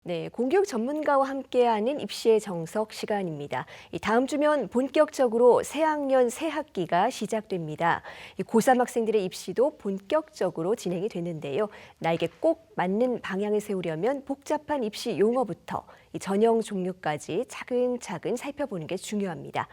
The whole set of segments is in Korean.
네, 공교육 전문가와 함께하는 입시의 정석 시간입니다. 다음 주면 본격적으로 새학년 새학기가 시작됩니다. 고3 학생들의 입시도 본격적으로 진행이 되는데요. 나에게 꼭 맞는 방향을 세우려면 복잡한 입시 용어부터 전형 종류까지 차근차근 살펴보는 게 중요합니다.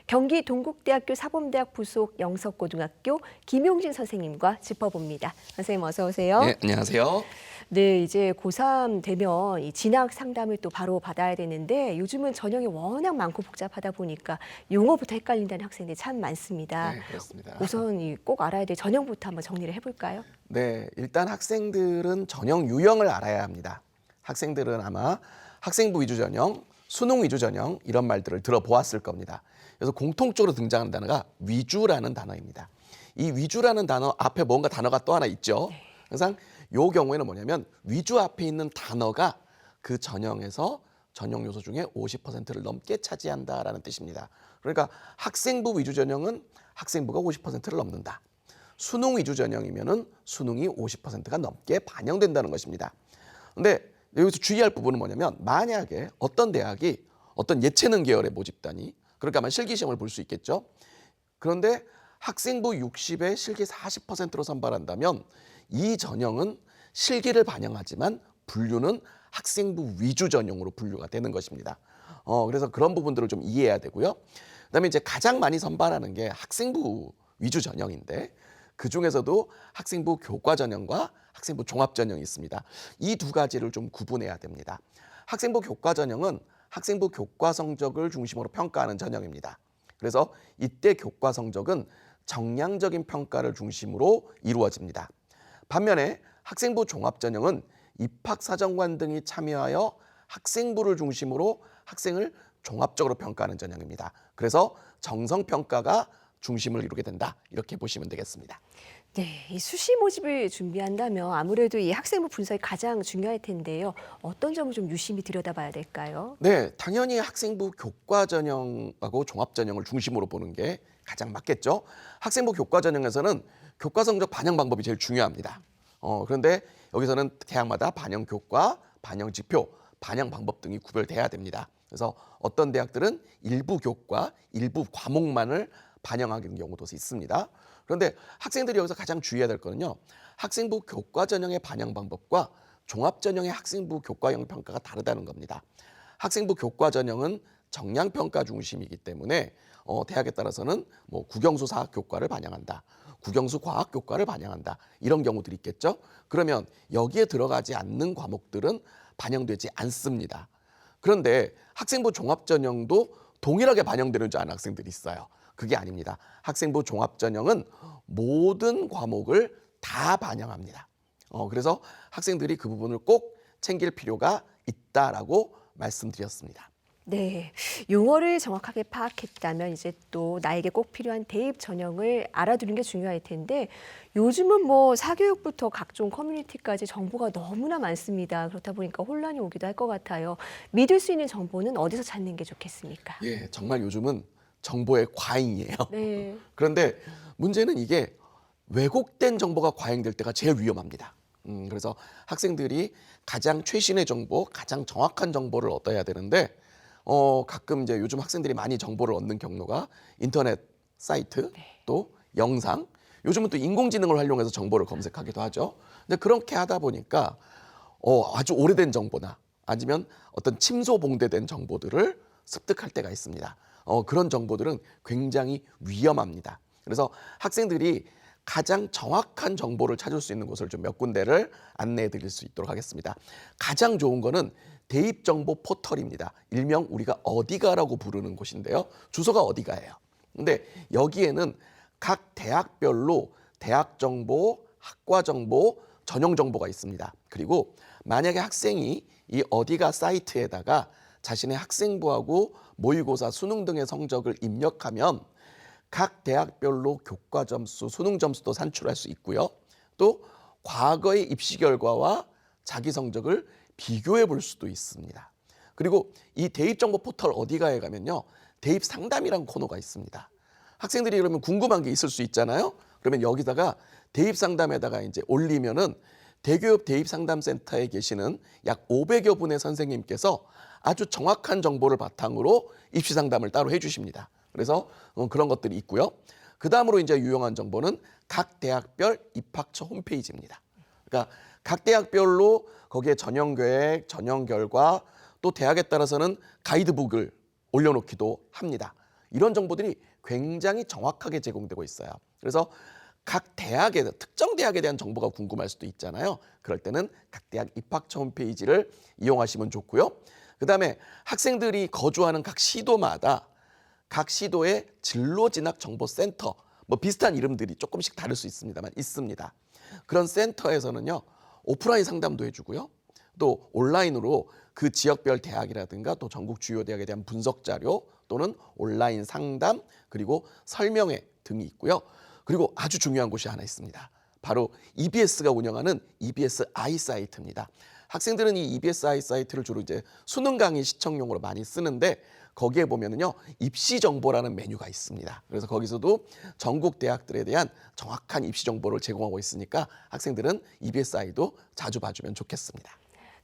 경기 동국대학교 사범대학 부속 영석고등학교 김용진 선생님과 짚어봅니다. 선생님 어서 오세요. 네, 안녕하세요. 네, 이제 고3 되면 이 진학 상담을 또 바로 받아야 되는데 요즘은 전형이 워낙 많고 복잡하다 보니까 용어부터 헷갈린다는 학생들이 참 많습니다. 네, 그렇습니다. 우선 꼭 알아야 될 전형부터 한번 정리를 해볼까요? 네, 일단 학생들은 전형 유형을 알아야 합니다. 학생들은 아마 학생부 위주 전형, 수능 위주 전형 이런 말들을 들어보았을 겁니다. 그래서 공통적으로 등장하는 단어가 위주라는 단어입니다. 이 위주라는 단어 앞에 뭔가 단어가 또 하나 있죠. 항상 이 경우에는 뭐냐면 위주 앞에 있는 단어가 그 전형에서 전형 요소 중에 50%를 넘게 차지한다라는 뜻입니다. 그러니까 학생부 위주 전형은 학생부가 50%를 넘는다. 수능 위주 전형이면은 수능이 50%가 넘게 반영된다는 것입니다. 근데 여기서 주의할 부분은 뭐냐면 만약에 어떤 대학이 어떤 예체능 계열의 모집단이 그러니까 아마 실기시험을 볼 수 있겠죠. 그런데 학생부 60에 실기 40%로 선발한다면 이 전형은 실기를 반영하지만 분류는 학생부 위주 전형으로 분류가 되는 것입니다. 그래서 그런 부분들을 좀 이해해야 되고요. 그다음에 이제 가장 많이 선발하는 게 학생부 위주 전형인데 그 중에서도 학생부 교과 전형과 학생부 종합 전형이 있습니다. 이 두 가지를 좀 구분해야 됩니다. 학생부 교과 전형은 학생부 교과 성적을 중심으로 평가하는 전형입니다. 그래서 이때 교과 성적은 정량적인 평가를 중심으로 이루어집니다. 반면에 학생부 종합 전형은 입학사정관 등이 참여하여 학생부를 중심으로 학생을 종합적으로 평가하는 전형입니다. 그래서 정성평가가 중심을 이루게 된다. 이렇게 보시면 되겠습니다. 네, 이 수시 모집을 준비한다면 아무래도 이 학생부 분석이 가장 중요할 텐데요. 어떤 점을 좀 유심히 들여다봐야 될까요? 네, 당연히 학생부 교과 전형하고 종합 전형을 중심으로 보는 게 가장 맞겠죠. 학생부 교과 전형에서는 교과 성적 반영 방법이 제일 중요합니다. 그런데 여기서는 대학마다 반영 교과, 반영 지표, 반영 방법 등이 구별돼야 됩니다. 그래서 어떤 대학들은 일부 교과, 일부 과목만을 반영하는 경우도 있습니다. 그런데 학생들이 여기서 가장 주의해야 될 거는요. 학생부 교과 전형의 반영 방법과 종합 전형의 학생부 교과형 평가가 다르다는 겁니다. 학생부 교과 전형은 정량 평가 중심이기 때문에 대학에 따라서는 뭐 국영수 사학 교과를 반영한다. 국영수 과학 교과를 반영한다. 이런 경우들이 있겠죠. 그러면 여기에 들어가지 않는 과목들은 반영되지 않습니다. 그런데 학생부 종합 전형도 동일하게 반영되는 줄 아는 학생들이 있어요. 그게 아닙니다. 학생부 종합 전형은 모든 과목을 다 반영합니다. 그래서 학생들이 그 부분을 꼭 챙길 필요가 있다라고 말씀드렸습니다. 네, 용어를 정확하게 파악했다면 이제 또 나에게 꼭 필요한 대입 전형을 알아두는 게 중요할 텐데 요즘은 뭐 사교육부터 각종 커뮤니티까지 정보가 너무나 많습니다. 그렇다 보니까 혼란이 오기도 할 것 같아요. 믿을 수 있는 정보는 어디서 찾는 게 좋겠습니까? 예, 정말 요즘은 정보의 과잉이에요. 네. 그런데 문제는 이게 왜곡된 정보가 과잉될 때가 제일 위험합니다. 그래서 학생들이 가장 최신의 정보, 가장 정확한 정보를 얻어야 되는데 가끔 이제 요즘 학생들이 많이 정보를 얻는 경로가 인터넷 사이트, 또 영상, 요즘은 또 인공지능을 활용해서 정보를 검색하기도 하죠. 근데 그렇게 하다 보니까 아주 오래된 정보나 아니면 어떤 침소봉대된 정보들을 습득할 때가 있습니다. 그런 정보들은 굉장히 위험합니다. 그래서 학생들이 가장 정확한 정보를 찾을 수 있는 곳을 좀 몇 군데를 안내해 드릴 수 있도록 하겠습니다. 가장 좋은 거는 대입정보 포털입니다. 일명 우리가 어디가라고 부르는 곳인데요. 주소가 어디가예요. 근데 여기에는 각 대학별로 대학 정보, 학과 정보, 전형 정보가 있습니다. 그리고 만약에 학생이 이 어디가 사이트에다가 자신의 학생부하고 모의고사, 수능 등의 성적을 입력하면 각 대학별로 교과 점수, 수능 점수도 산출할 수 있고요. 또 과거의 입시 결과와 자기 성적을 비교해 볼 수도 있습니다. 그리고 이 대입정보 포털 어디가에 가면요. 대입 상담이라는 코너가 있습니다. 학생들이 그러면 궁금한 게 있을 수 있잖아요. 그러면 여기다가 대입 상담에다가 이제 올리면은 대교육 대입상담센터에 계시는 약 500여 분의 선생님께서 아주 정확한 정보를 바탕으로 입시 상담을 따로 해주십니다. 그래서 그런 것들이 있고요. 그 다음으로 이제 유용한 정보는 각 대학별 입학처 홈페이지입니다. 그러니까 각 대학별로 거기에 전형 계획, 전형 결과, 또 대학에 따라서는 가이드북을 올려놓기도 합니다. 이런 정보들이 굉장히 정확하게 제공되고 있어요. 그래서 각 대학에, 특정 대학에 대한 정보가 궁금할 수도 있잖아요. 그럴 때는 각 대학 입학처 홈페이지를 이용하시면 좋고요. 그다음에 학생들이 거주하는 각 시도마다 각 시도의 진로진학정보센터, 뭐 비슷한 이름들이 조금씩 다를 수 있습니다만 있습니다. 그런 센터에서는요, 오프라인 상담도 해주고요. 또 온라인으로 그 지역별 대학이라든가 또 전국 주요 대학에 대한 분석 자료 또는 온라인 상담 그리고 설명회 등이 있고요. 그리고 아주 중요한 곳이 하나 있습니다. 바로 EBS가 운영하는 EBS I 사이트입니다. 학생들은 이 EBS I 사이트를 주로 이제 수능 강의 시청용으로 많이 쓰는데 거기에 보면은요 입시 정보라는 메뉴가 있습니다. 그래서 거기서도 전국 대학들에 대한 정확한 입시 정보를 제공하고 있으니까 학생들은 EBS I도 자주 봐주면 좋겠습니다.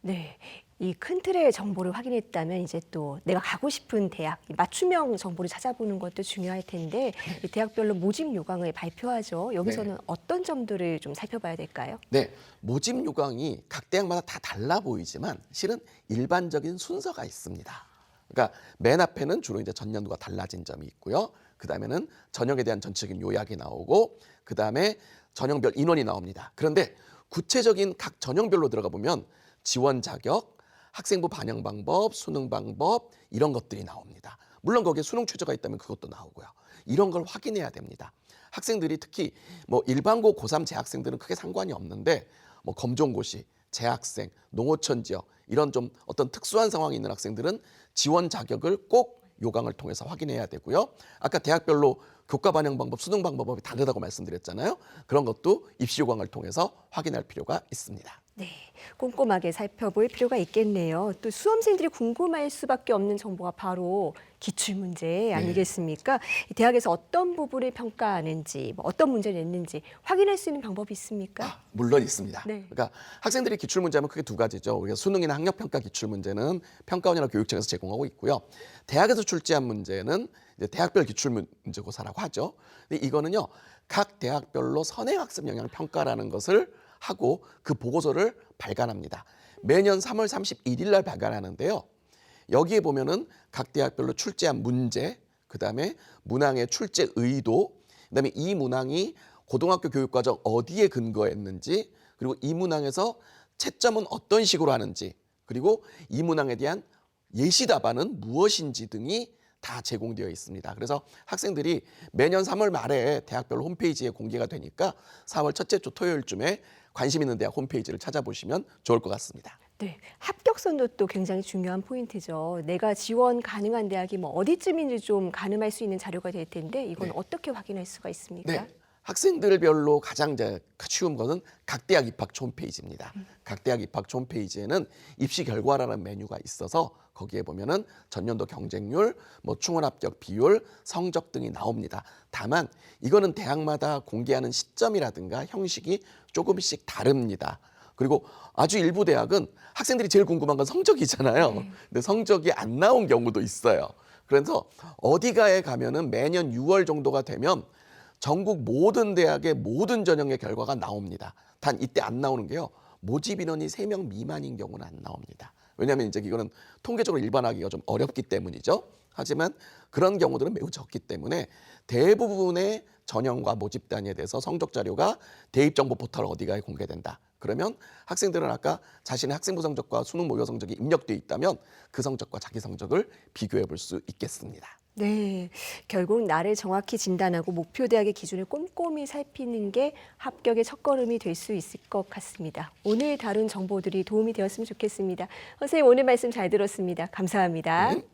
네, 이 큰 틀의 정보를 확인했다면 이제 또 내가 가고 싶은 대학, 이 맞춤형 정보를 찾아보는 것도 중요할 텐데 이 대학별로 모집 요강을 발표하죠. 여기서는 어떤 점들을 좀 살펴봐야 될까요? 네, 모집 요강이 각 대학마다 다 달라 보이지만 실은 일반적인 순서가 있습니다. 그러니까 맨 앞에는 주로 이제 전년도가 달라진 점이 있고요. 그 다음에는 전형에 대한 전체적인 요약이 나오고 그 다음에 전형별 인원이 나옵니다. 그런데 구체적인 각 전형별로 들어가 보면 지원 자격, 학생부 반영 방법, 수능 방법 이런 것들이 나옵니다. 물론 거기에 수능 최저가 있다면 그것도 나오고요. 이런 걸 확인해야 됩니다. 학생들이 특히 뭐 일반고 고3 재학생들은 크게 상관이 없는데 뭐 검정고시, 재학생, 농어촌 지역 이런 좀 어떤 특수한 상황이 있는 학생들은 지원 자격을 꼭 요강을 통해서 확인해야 되고요. 아까 대학별로 교과 반영 방법, 수능 방법이 다르다고 말씀드렸잖아요. 그런 것도 입시 요강을 통해서 확인할 필요가 있습니다. 네, 꼼꼼하게 살펴볼 필요가 있겠네요. 또 수험생들이 궁금할 수밖에 없는 정보가 바로 기출문제 아니겠습니까? 이 대학에서 어떤 부분을 평가하는지, 뭐 어떤 문제를 냈는지 확인할 수 있는 방법이 있습니까? 물론 있습니다. 네. 그러니까 학생들이 기출문제 하면 크게 두 가지죠. 우리가 수능이나 학력평가 기출문제는 평가원이나 교육청에서 제공하고 있고요. 대학에서 출제한 문제는 이제 대학별 기출문제고사라고 하죠. 근데 이거는요, 각 대학별로 선행학습 영향 평가라는 것을 하고 그 보고서를 발간합니다. 매년 3월 31일 날 발간하는데요. 여기에 보면은 각 대학별로 출제한 문제, 그다음에 문항의 출제 의도, 그다음에 이 문항이 고등학교 교육과정 어디에 근거했는지, 그리고 이 문항에서 채점은 어떤 식으로 하는지, 그리고 이 문항에 대한 예시 답안은 무엇인지 등이 다 제공되어 있습니다. 그래서 학생들이 매년 3월 말에 대학별 홈페이지에 공개가 되니까 4월 첫째 주 토요일쯤에 관심 있는 대학 홈페이지를 찾아보시면 좋을 것 같습니다. 네, 합격선도 또 굉장히 중요한 포인트죠. 내가 지원 가능한 대학이 뭐 어디쯤인지 좀 가늠할 수 있는 자료가 될 텐데 이건 어떻게 확인할 수가 있습니까? 네. 학생들별로 가장 쉬운 것은 각 대학 입학처 홈페이지입니다. 각 대학 입학처 홈페이지에는 입시 결과라는 메뉴가 있어서 거기에 보면은 전년도 경쟁률, 뭐 충원 합격 비율, 성적 등이 나옵니다. 다만 이거는 대학마다 공개하는 시점이라든가 형식이 조금씩 다릅니다. 그리고 아주 일부 대학은 학생들이 제일 궁금한 건 성적이잖아요. 근데 성적이 안 나온 경우도 있어요. 그래서 어디가에 가면은 매년 6월 정도가 되면 전국 모든 대학의 모든 전형의 결과가 나옵니다. 단 이때 안 나오는 게요. 모집 인원이 3명 미만인 경우는 안 나옵니다. 왜냐하면 이제 이거는 통계적으로 일반화하기가 좀 어렵기 때문이죠. 하지만 그런 경우들은 매우 적기 때문에 대부분의 전형과 모집 단위에 대해서 성적 자료가 대입정보 포털 어디가에 공개된다. 그러면 학생들은 아까 자신의 학생부 성적과 수능 모의 성적이 입력돼 있다면 그 성적과 자기 성적을 비교해 볼 수 있겠습니다. 네, 결국 나를 정확히 진단하고 목표 대학의 기준을 꼼꼼히 살피는 게 합격의 첫걸음이 될 수 있을 것 같습니다. 오늘 다룬 정보들이 도움이 되었으면 좋겠습니다. 선생님 오늘 말씀 잘 들었습니다. 감사합니다. 네.